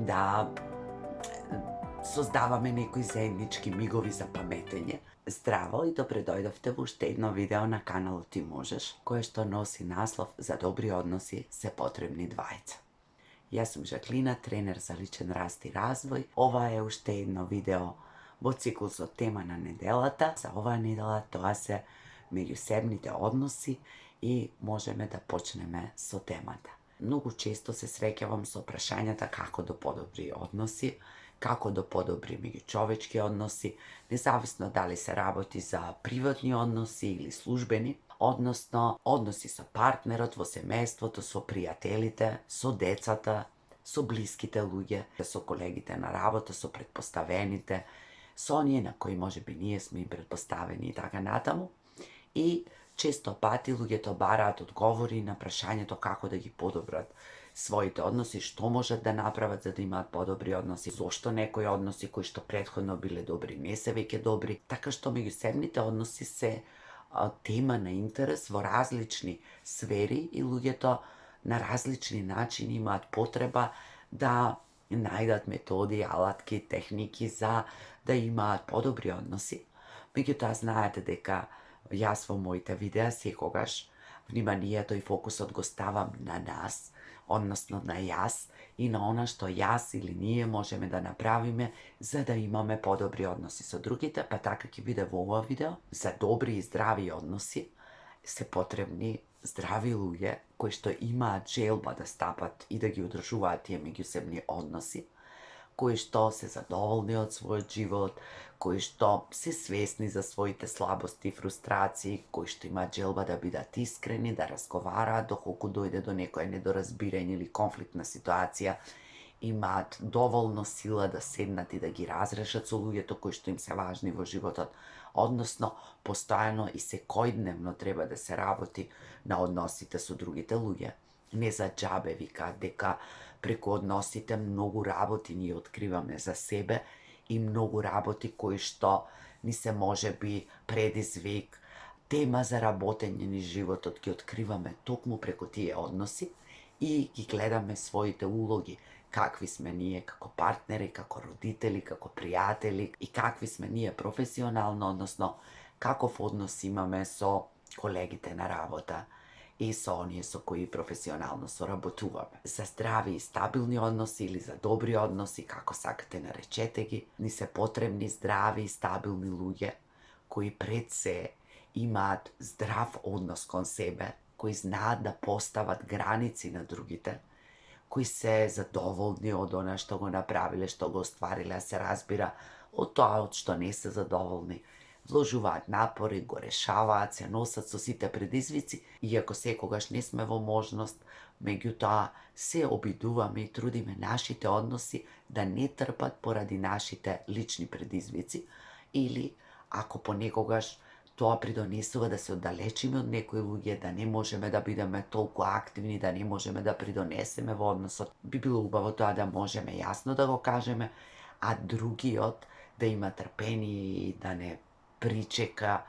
да создаваме некои заеднички мигови за паметење. Здраво и добре дојдовте во уште едно видео на каналот Ти можеш, кое што носи наслов "За добри односи се потребни двајца". Јас сум Жаклина, тренер за личен раст и развој. Ова е уште едно видео во циклусот тема на неделата. За оваа недела тоа се меѓусебните односи и можеме да почнеме со темата. Многу често се среќавам со прашањата како до подобри односи, како до подобри меѓучовечки односи, независно дали се работи за приватни односи или службени, односно односи со партнерот, во семејството, со пријателите, со децата, со блиските луѓе, со колегите на работа, со претпоставените, со оние на кои можеби ние сме им претпоставени и така натаму. И често пати луѓето бараат одговори на прашањето како да ги подобрат своите односи, што можат да направат за да имаат подобри односи, зошто некои односи кои што претходно биле добри не се веќе добри. Така што меѓусебните односи се тема на интерес во различни сфери и луѓето на различни начини имаат потреба да најдат методи, алатки, техники за да имаат подобри односи. Меѓутоа знаете дека јас во моите видеа секогаш вниманието и фокусот го ставам на нас, односно на јас и на она што јас или ние можеме да направиме за да имаме подобри односи со другите, па така ќе биде во ова видео. За добри и здрави односи се потребни здрави луѓе кои што имаат желба да стапат и да ги одржуваат тие меѓусебни односи, кои што се задоволни од својот живот, кои што се свесни за своите слабости и фрустрации, кои што имаат желба да бидат искрени, да разговараат доколку дојде до некоја недоразбирање или конфликтна ситуација, имаат доволно сила да седнат и да ги разрешат со луѓето кои што им се важни во животот. Односно, постојано и секојдневно треба да се работи на односите со другите луѓе. Не за џабе викаат дека преку односите многу работи ние откриваме за себе и многу работи кои што ни се можеби предизвик, тема за работење низ животот ги откриваме токму преку тие односи и ги гледаме своите улоги, какви сме ние како партнери, како родители, како пријатели и какви сме ние професионално, односно каков однос имаме со колегите на работа и со оние со кои професионално соработуваме. За здрави и стабилни односи или за добри односи, како сакате наречете ги, ни се потребни здрави и стабилни луѓе кои пред се имаат здрав однос кон себе, кои знаат да постават граници на другите, кои се задоволни од она што го направиле, што го оствариле, а се разбира од тоа од што не се задоволни, вложуваат напори, го решаваат, се носат со сите предизвици, иако секогаш не сме во можност, меѓутоа се обидуваме и трудиме нашите односи да не трпат поради нашите лични предизвици или ако понекогаш тоа придонесува да се оддалечиме од некои луѓе, да не можеме да бидеме толку активни, да не можеме да придонесеме во односот. Би било убаво тоа да можеме јасно да го кажеме, а другиот да има трпение и да не причека,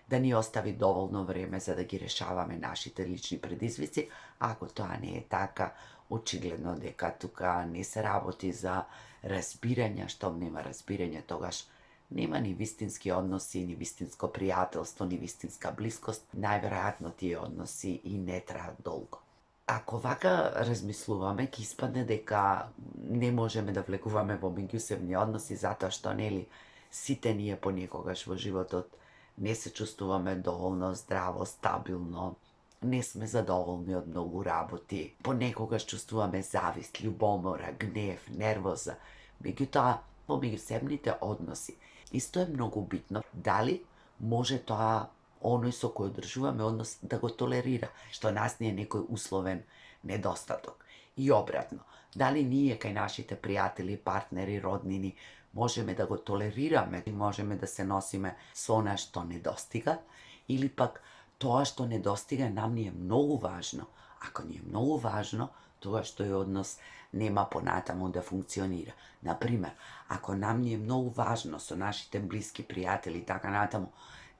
да ни остави доволно време за да ги решаваме нашите лични предизвици. Ако тоа не е така, очигледно дека тука не се работи за разбирање, штом нема разбирање, тогаш нема ни вистински односи, ни вистинско пријателство, ни вистинска блискост. Најверојатно тие односи и не траат долго. Ако вака размислуваме, ќе испадне дека не можеме да влегуваме во меѓусебни односи затоа што нели сите ние понекогаш во животот не се чувствуваме доволно здраво, стабилно, не сме задоволни од многу работи, понекогаш чувствуваме завист, љубомора, гнев, нервоза. Меѓутоа, во меѓусебните односи исто е многу битно дали може тоа оној со кој одржуваме однос да го толерира, што нас ни е некој условен недостаток. И обратно, дали ние кај нашите пријатели, партнери, роднини можеме да го толерираме и можеме да се носиме со она што недостига, или пак тоа што недостига нам ни е многу важно. Ако ни е многу важно, тогаш тој однос нема понатаму да функционира. Например, ако нам ни е многу важно со нашите блиски пријатели и така натаму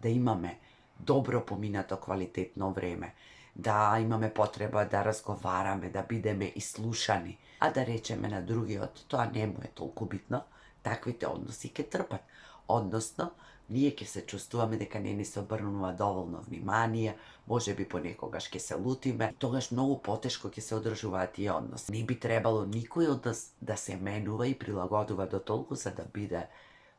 да имаме добро поминато квалитетно време, да имаме потреба да разговараме, да бидеме ислушани, а да речеме на другиот, тоа не му е толку битно, таквите односи ќе трпат. Односно, ние ќе се чувствуваме дека не ни се обрнува доволно внимание, може би понекогаш ќе се лутиме, тогаш многу потешко ќе се одржуваат тие односи. Не би требало никој од нас да се менува и прилагодува до толку за да биде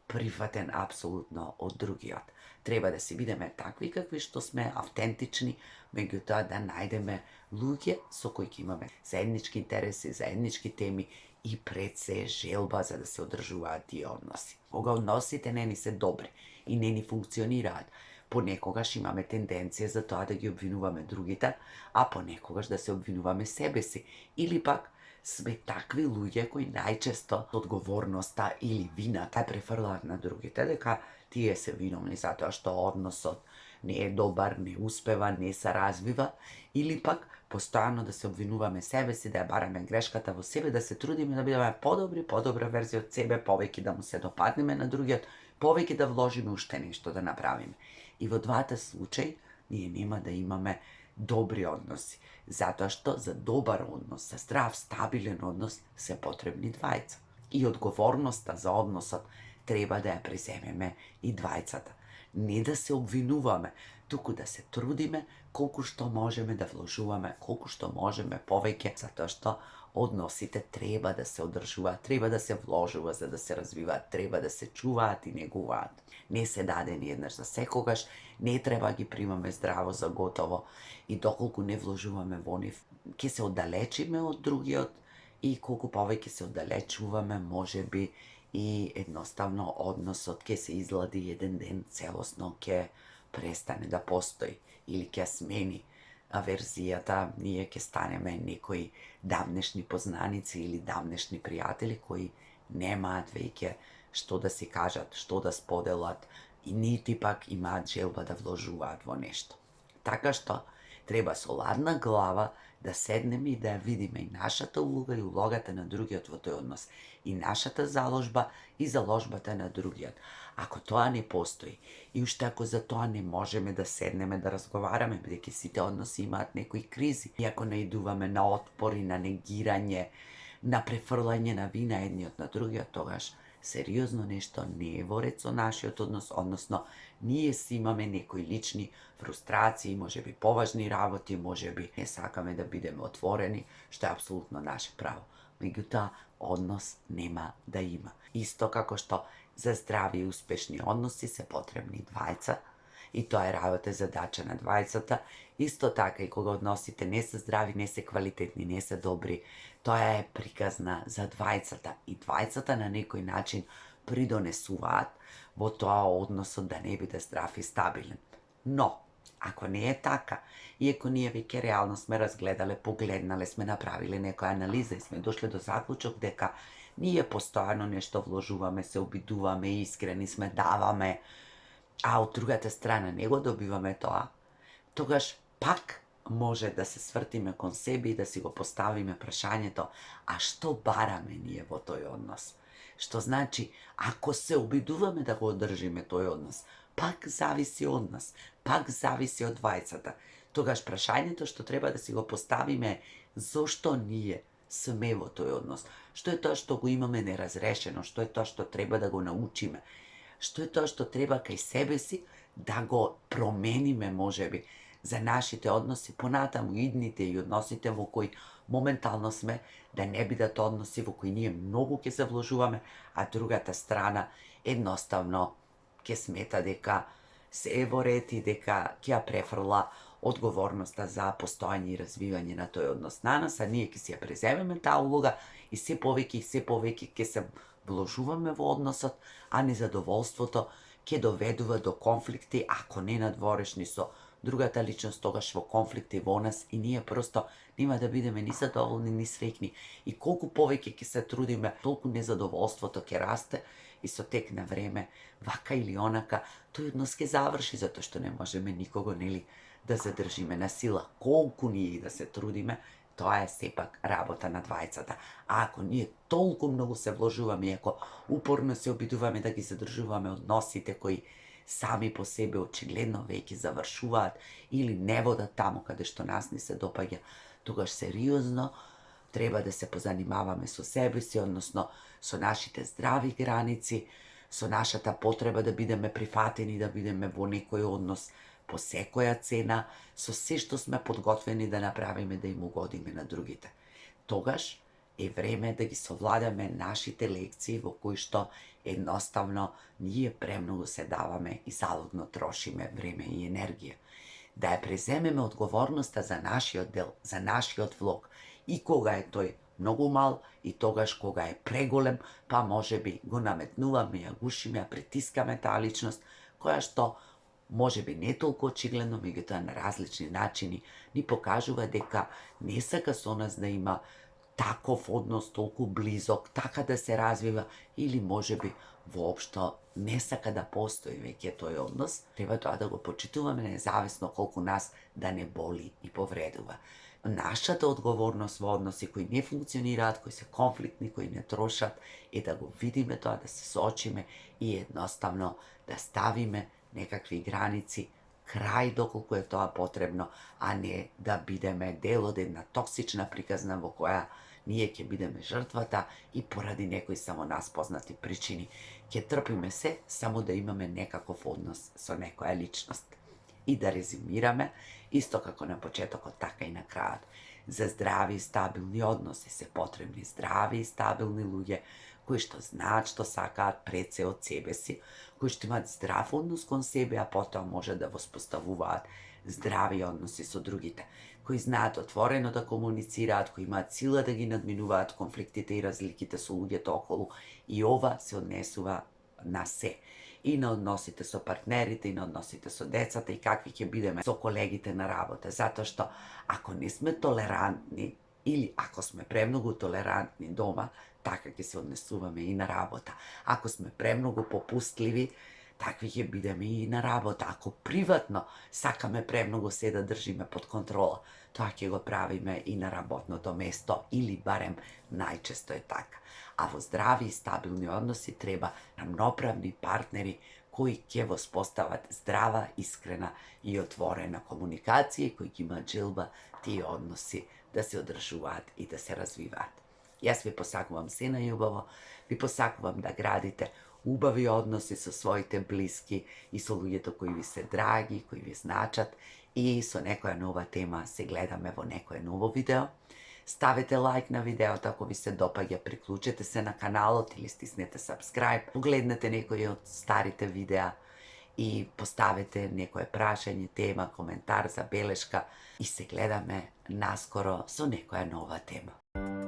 прифатен апсолутно од другиот. Треба да си бидеме такви какви што сме, автентични, меѓутоа да најдеме луѓе со кои ќе имаме заеднички интереси, заеднички теми и пред се желба за да се одржуваат тие односи. Кога односите не ни се добри и не ни функционираат, понекогаш имаме тенденција за тоа да ги обвинуваме другите, а понекогаш да се обвинуваме себе си. Или пак сме такви луѓе кои најчесто одговорноста или вината префрлаат на другите, дека тие се виновни затоа што односот не е добар, не успева, не се развива, или пак постојано да се обвинуваме себе си, да ја бараме грешката во себе, да се трудиме да бидеме подобри, подобра верзија од себе, повеќе да му се допаднеме на другиот, повеќе да вложиме уште нешто да направиме. И во двата случаи ние нема да имаме добри односи, затоа што за добар однос, за здрав, стабилен однос се потребни двајца. И одговорноста за односот треба да ја преземеме и двајцата. Не да се обвинуваме, туку да се трудиме колку што можеме да вложуваме, колку што можеме повеќе, затоа што односите треба да се одржуваат, треба да се вложува за да се развиваат, треба да се чуваат и негуваат. Не се дадени еднаш за секогаш, не треба да ги примаме здраво за готово и доколку не вложуваме во нив, ќе се оддалечиме од другиот и колку повеќе се оддалечуваме, можеби и едноставно односот ќе се излади еден ден целосно ќе престане да постои или ќе смени верзијата, ние ќе станеме некои давнешни познаници или давнешни пријатели кои немаат веќе што да си кажат, што да споделат и нити пак имаат желба да вложуваат во нешто. Така што треба со ладна глава да седнеме и да ја видиме и нашата улога и улогата на другиот во тој однос, и нашата заложба и заложбата на другиот. Ако тоа не постои и уште ако за тоа не можеме да седнеме да разговараме, бидејќи сите односи имаат некои кризи, и ако наидуваме на отпори, на негирање, на префрлање на вина едниот на другиот, тогаш сериозно нешто не е во ред со нашиот однос, односно ние си имаме некои лични фрустрации, можеби поважни работи, можеби не сакаме да бидеме отворени, што е апсолутно наше право. Меѓутоа, однос нема да има. Исто како што за здрави и успешни односи се потребни двајца, и тоа е работа и задача на двајцата. Исто така и кога односите не се здрави, не се квалитетни, не се добри, тоа е приказна за двајцата. И двајцата на некој начин придонесуваат во тоа односот да не биде здрав и стабилен. Но, ако не е така, и ако ние веќе реално сме разгледале, погледнале, сме направиле некоја анализа и сме дошле до заклучок дека ние постојано нешто вложуваме, се обидуваме, искрени сме, даваме, а од другата страна не го добиваме тоа, тогаш пак може да се свртиме кон себе и да си го поставиме прашањето, а што бараме ние во тој однос? Што значи, ако се обидуваме да го одржиме тој однос, пак зависи од нас, пак зависи од двајцата. Тогаш прашањето што треба да си го поставиме е зошто ние сме во тој однос? Што е тоа што го имаме неразрешено? Што е тоа што треба да го научиме? Што е тоа што треба кај себе си да го промениме можеби за нашите односи понатаму, идните и односите во кои моментално сме, да не бидат односи во кои ние многу ќе се вложуваме, а другата страна едноставно ќе смета дека се е во ред и дека ќе ја префрла одговорноста за постојање и развивање на тој однос на нас, а ние ќе си ја преземеме таа улога и се повеќе ќе се вложуваме во односот, а незадоволството ќе доведува до конфликти, ако не надворешни со другата личност, тогаш во конфликти во нас и ние просто нема да бидеме ни задоволни, ни среќни. И колку повеќе ќе се трудиме, толку незадоволството ќе расте и со тек на време, вака или онака, тој однос ќе заврши, затоа што не можеме никого, нели, да задржиме на сила. Колку ние и да се трудиме, тоа е сепак работа на двајцата. А ако ние толку многу се вложуваме и ако упорно се обидуваме да ги задржуваме односите кои sami po sebi очигледно веќе завршуваат или не водат таму каде што нас ни се допаѓа, тогаш сериозно треба да се позанимаваме со себе си, односно со нашите здрави граници, со нашата потреба да бидеме прифатени, да бидеме во некој однос по секоја цена, со се што сме подготвени да направиме да им угодиме на другите. Тогаш е време да ги совладаме нашите лекции во кои што едноставно ние премногу се даваме и залудно трошиме време и енергија. Да ја преземеме одговорноста за нашиот дел, за нашиот влог, и кога е тој многу мал, и тогаш кога е преголем, па можеби го наметнуваме, ја гушиме, ја притискаме таа личност, која што можеби не толку очигледно, меѓутоа на различни начини ни покажува дека не сака со нас да има таков однос толку близок, така да се развива, или можеби воопшто не сака да постои веќе тој однос. Треба тоа да го почитуваме независно колку нас да не боли и повредува. Нашата одговорност во односи кои не функционираат, кои се конфликтни, кои не трошат, е да го видиме тоа, да се соочиме и едноставно да ставиме некакви граници, крај доколку е тоа потребно, а не да бидеме дел од една токсична приказна во која ние ќе бидеме жртвата и поради некои само нас познати причини ќе трпиме се само да имаме некаков однос со некоја личност. И да резимираме, исто како на почетокот, така и на крајот. За здрави и стабилни односи се потребни здрави и стабилни луѓе кои што знаат што сакаат пред се од себе си, кои што имаат здрав однос кон себе, а потоа може да воспоставуваат здрави односи со другите, кои знаат отворено да комуницираат, кои имаат сила да ги надминуваат конфликтите и разликите со луѓето околу, и ова се однесува на се. И на односите со партнерите, и на односите со децата, и какви ќе бидеме со колегите на работа. Затоа што ако не сме толерантни, или ако сме премногу толерантни дома, така ќе се однесуваме и на работа. Ако сме премногу попустливи, такви ќе бидеме и на работа. Ако приватно сакаме премногу се да држиме под контрола, тоа ќе го правиме и на работното место, или барем најчесто е така. А во здрави и стабилни односи треба рамноправни партнери кои ќе воспостават здрава, искрена и отворена комуникација и кои ќе имаат желба тие односи да се одржуваат и да се развиваат. Јас ви посакувам се најубаво, ви посакувам да градите убави односи со своите блиски и со луѓето кои ви се драги, кои ви значат, и со некоја нова тема се гледаме во некое ново видео. Ставете лайк на видеото ако ви се допаѓа, приклучете се на каналот или стиснете subscribe, погледнете некои од старите видеа и поставете некое прашање, тема, коментар, забелешка, и се гледаме наскоро со некоја нова тема.